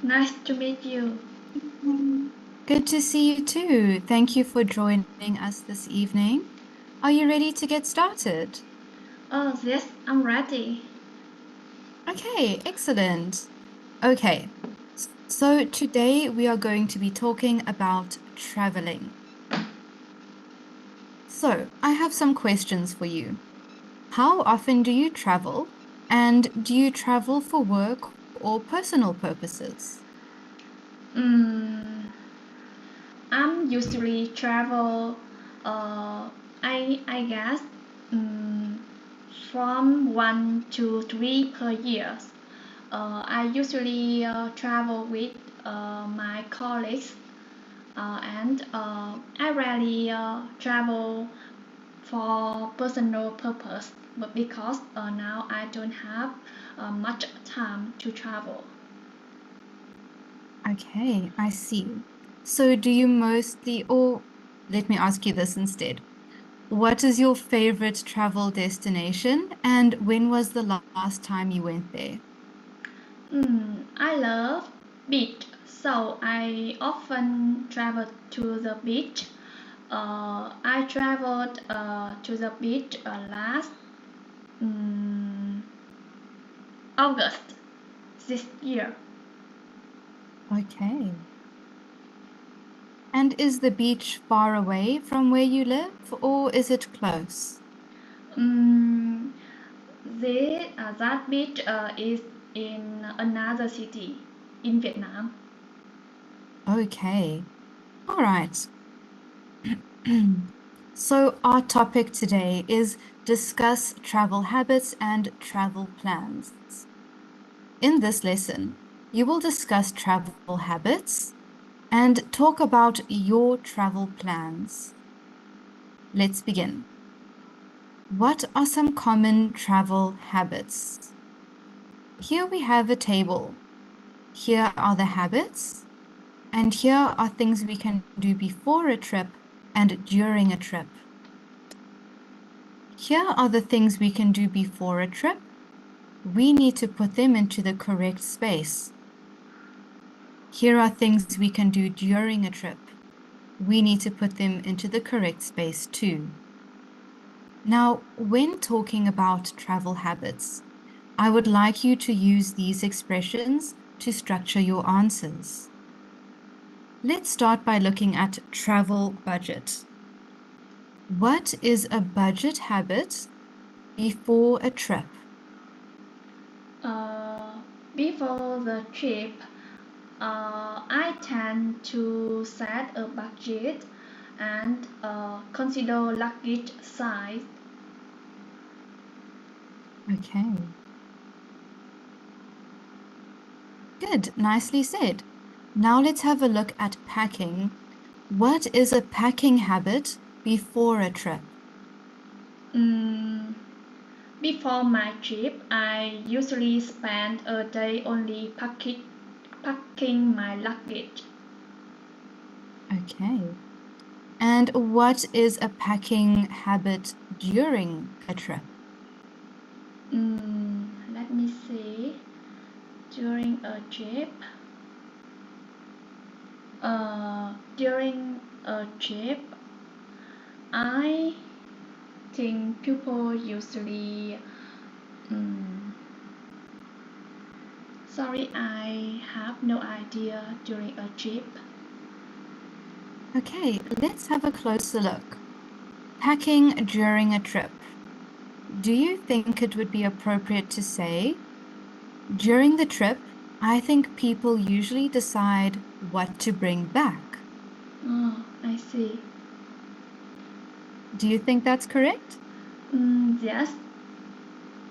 Nice to meet you. Good to see you too. Thank you for joining us this evening. Are you ready to get started? Oh, yes, I'm ready. Okay, excellent. Okay, so today we are going to be talking about traveling. So, I have some questions for you. How often do you travel? And do you travel for work or personal purposes? Mm, I'm usually travel. I guess mm, from 1 to 3 per year. I usually travel with my colleagues, and I rarely travel for personal purpose, but because now I don't have much time to travel. Okay, I see. So do you mostly, or let me ask you this instead. What is your favorite travel destination and when was the last time you went there? I love beach, so I often travel to the beach. I traveled to the beach last um, August this year. Okay. And is the beach far away from where you live or is it close? Um, that beach is in another city in Vietnam. Okay. All right. So our topic today is discuss travel habits and travel plans. In this lesson, you will discuss travel habits and talk about your travel plans. Let's begin. What are some common travel habits? Here we have a table. Here are the habits, and here are things we can do before a trip and during a trip. Here are the things we can do before a trip. We need to put them into the correct space. Here are things we can do during a trip. We need to put them into the correct space too. Now, when talking about travel habits, I would like you to use these expressions to structure your answers. Let's start by looking at travel budget. What is a budget habit before a trip? Uh, Before the trip, I tend to set a budget and consider luggage size. Okay, good, nicely said. Now let's have a look at packing. What is a packing habit before a trip? Mm, Before my trip, I usually spend a day only packing my luggage. Okay. And what is a packing habit during a trip? Let me see. During a trip, during a trip, I think people usually. Um, Sorry, I have no idea during a trip. Okay, let's have a closer look. Packing during a trip. Do you think it would be appropriate to say, during the trip, I think people usually decide what to bring back? Oh, I see. Do you think that's correct? Yes,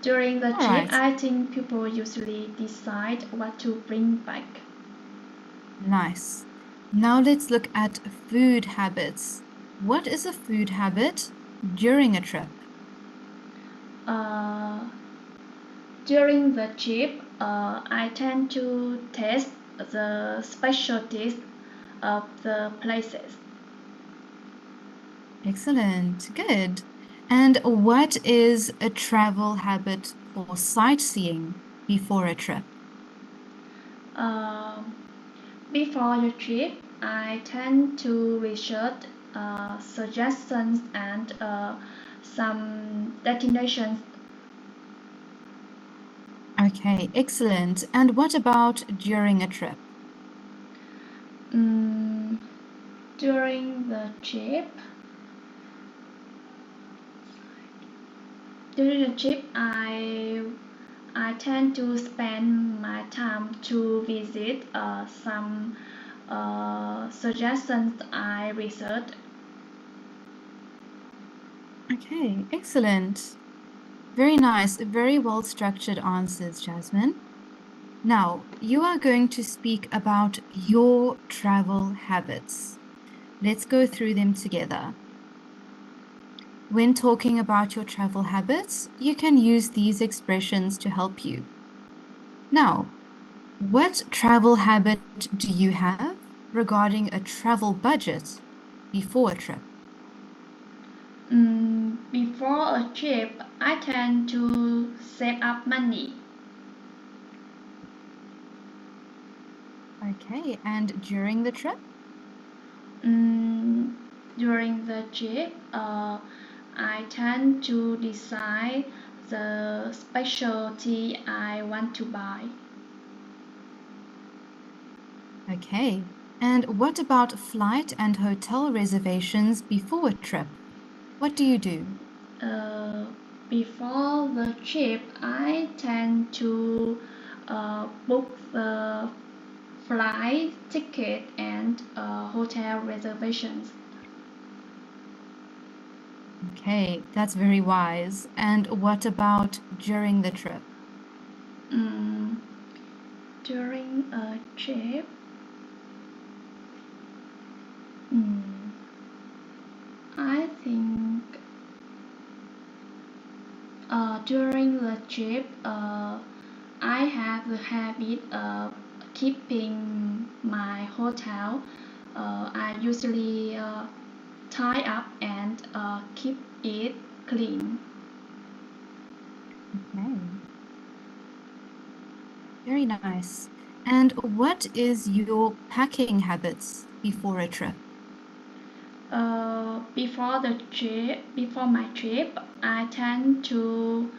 during the All trip, right, I think people usually decide what to bring back. nice. Now let's look at food habits. What is a food habit during a trip? Uh, During the trip, I tend to taste the specialties of the places. Excellent, good. And what is a travel habit for sightseeing before a trip? Before the trip, I tend to research suggestions and some destinations. Okay, excellent. And what about during a trip? Mm, during the trip, I tend to spend my time to visit some suggestions I researched. Okay, excellent. Very nice, very well structured answers, Jasmine. Now, you are going to speak about your travel habits. Let's go through them together. When talking about your travel habits, you can use these expressions to help you. Now, what travel habit do you have regarding a travel budget before a trip? Before a trip, I tend to save up money. Okay, and during the trip? Mm, during the trip, I tend to decide the specialty I want to buy. Okay, and what about flight and hotel reservations before a trip? What do you do? Uh, Before the trip, I tend to book the flight ticket and hotel reservations. Okay, that's very wise. And what about during the trip? Mm, during a trip, mm, I think during the trip, I have the habit of keeping my hotel. I usually tie up and keep it clean. Okay, very nice. And what is your packing habits before a trip? Before my trip, I tend to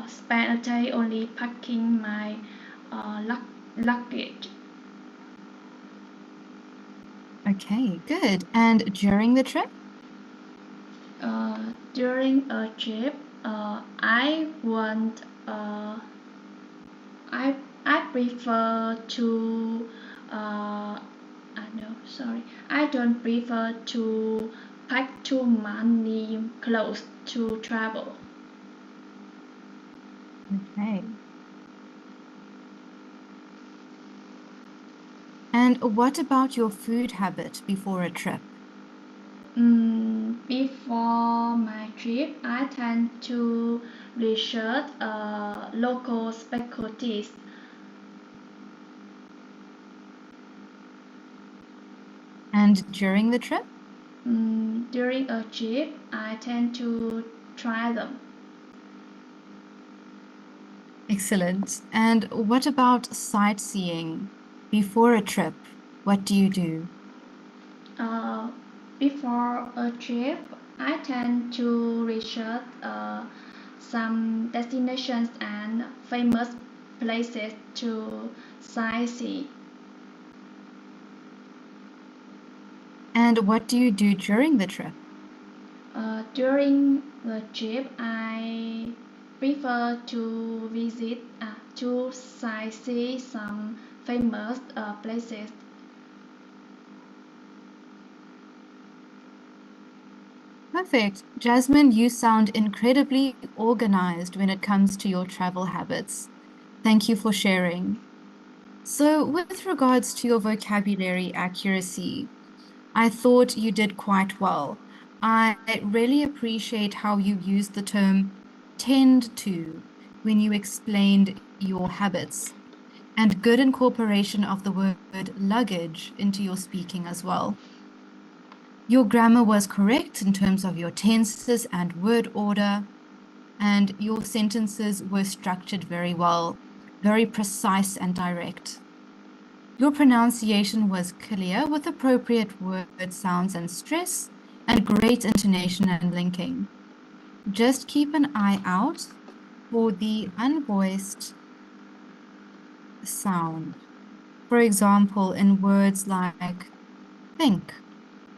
spend a day only packing my luggage. Okay, good. And during the trip? During a trip, I want I I prefer to no, sorry, I don't prefer to pack too many clothes to travel. Okay. And what about your food habit before a trip? Before my trip, I tend to research local specialties. And during the trip? During a trip, I tend to try them. Excellent. And what about sightseeing before a trip? What do you do? Uh, Before a trip, I tend to research some destinations and famous places to sightsee. And what do you do during the trip? During the trip, I prefer to visit to sightsee some famous places. Perfect. Jasmine, you sound incredibly organized when it comes to your travel habits. Thank you for sharing. So, with regards to your vocabulary accuracy, I thought you did quite well. I really appreciate how you used the term tend to when you explained your habits, and good incorporation of the word luggage into your speaking as well. Your grammar was correct in terms of your tenses and word order, and your sentences were structured very well, very precise and direct. Your pronunciation was clear with appropriate word sounds and stress, and great intonation and linking. Just keep an eye out for the unvoiced sound. For example, in words like think,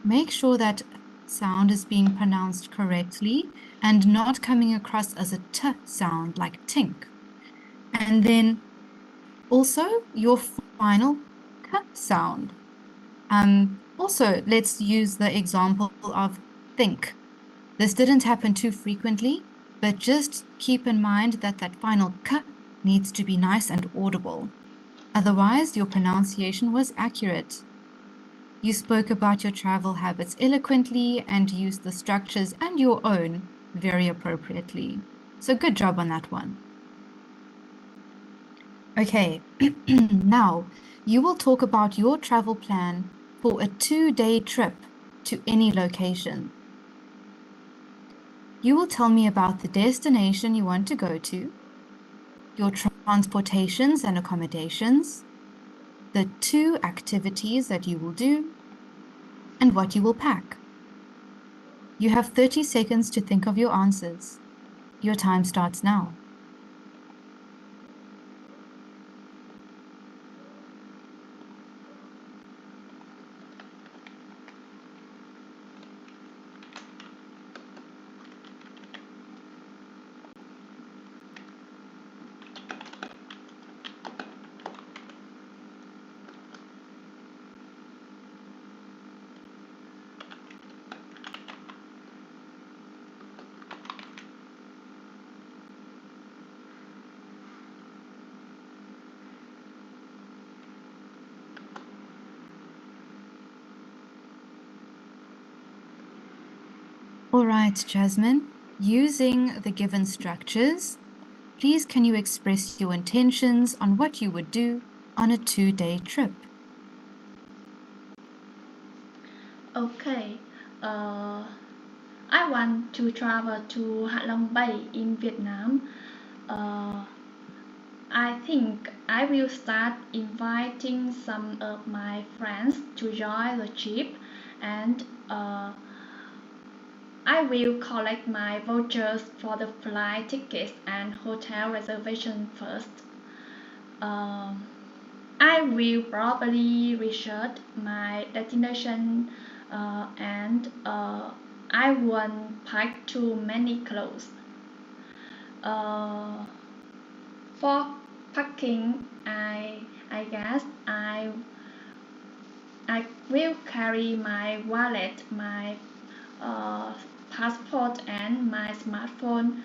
make sure that sound is being pronounced correctly and not coming across as a t sound like tink. And then also your final k sound. Also, let's use the example of think. This didn't happen too frequently, but just keep in mind that that final k needs to be nice and audible. Otherwise, your pronunciation was accurate. You spoke about your travel habits eloquently and used the structures and your own very appropriately. So good job on that one. Okay, now you will talk about your travel plan for a 2-day trip to any location. You will tell me about the destination you want to go to, your transportations and accommodations, the 2 activities that you will do, and what you will pack. You have 30 seconds to think of your answers. Your time starts now. All right, Jasmine, using the given structures, please can you express your intentions on what you would do on a 2-day trip? Okay, I want to travel to Hạ Long Bay in Vietnam. I think I will start inviting some of my friends to join the trip, and I will collect my vouchers for the flight tickets and hotel reservation first. I will probably research my destination and I won't pack too many clothes. For packing, I guess I will carry my wallet, my passport, and my smartphone.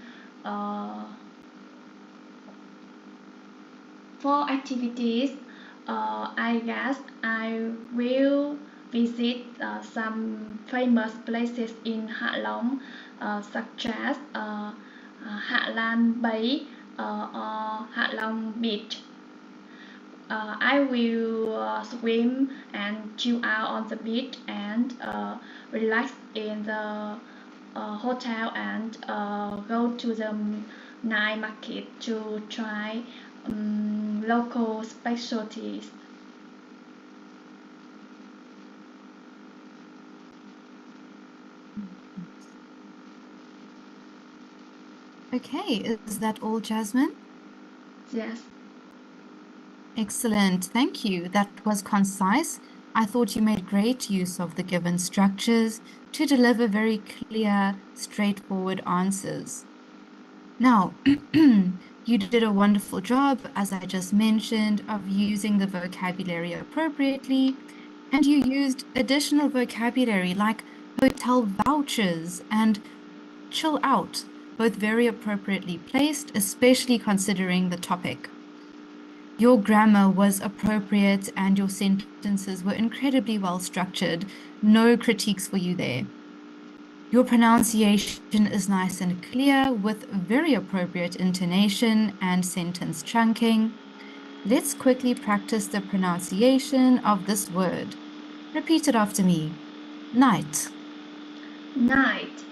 For activities, I guess I will visit some famous places in Hạ Long, such as Hạ Lan Bay or Hạ Long Beach. I will swim and chill out on the beach and relax in the hotel and go to the night market to try local specialties. Okay, is that all, Jasmine? Yes. Excellent, thank you. That was concise. I thought you made great use of the given structures to deliver very clear, straightforward answers. Now, you did a wonderful job, as I just mentioned, of using the vocabulary appropriately, and you used additional vocabulary like hotel vouchers and chill out, both very appropriately placed, especially considering the topic. Your grammar was appropriate and your sentences were incredibly well structured. No critiques for you there. Your pronunciation is nice and clear with very appropriate intonation and sentence chunking. Let's quickly practice the pronunciation of this word. Repeat it after me. Night. Night.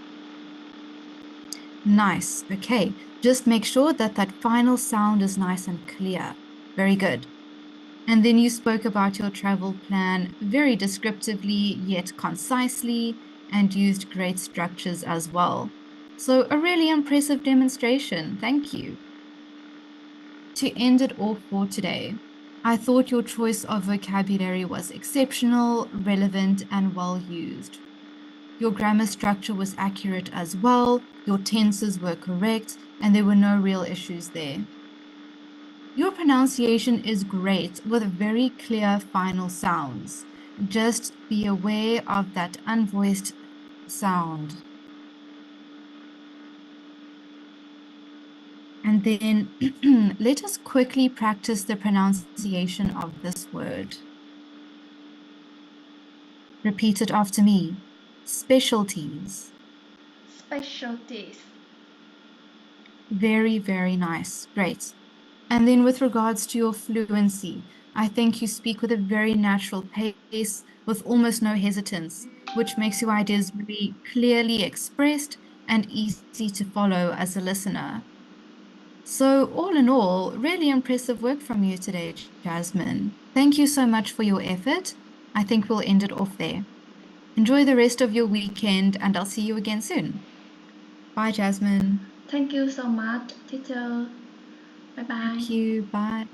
Nice. Okay. Just make sure that that final sound is nice and clear. Very good. And then you spoke about your travel plan very descriptively yet concisely and used great structures as well. So a really impressive demonstration. Thank you. To end it off for today, I thought your choice of vocabulary was exceptional, relevant, and well used. Your grammar structure was accurate as well, your tenses were correct, and there were no real issues there. Your pronunciation is great with very clear final sounds. Just be aware of that unvoiced sound. And then let us quickly practice the pronunciation of this word. Repeat it after me. Specialties. Specialties. Very, very nice. Great. And then with regards to your fluency, I think you speak with a very natural pace, with almost no hesitance, which makes your ideas very clearly expressed and easy to follow as a listener. So all in all, really impressive work from you today, Jasmine. Thank you so much for your effort. I think we'll end it off there. Enjoy the rest of your weekend, and I'll see you again soon. Bye, Jasmine. Thank you so much, teacher. Bye bye. Thank you. Bye.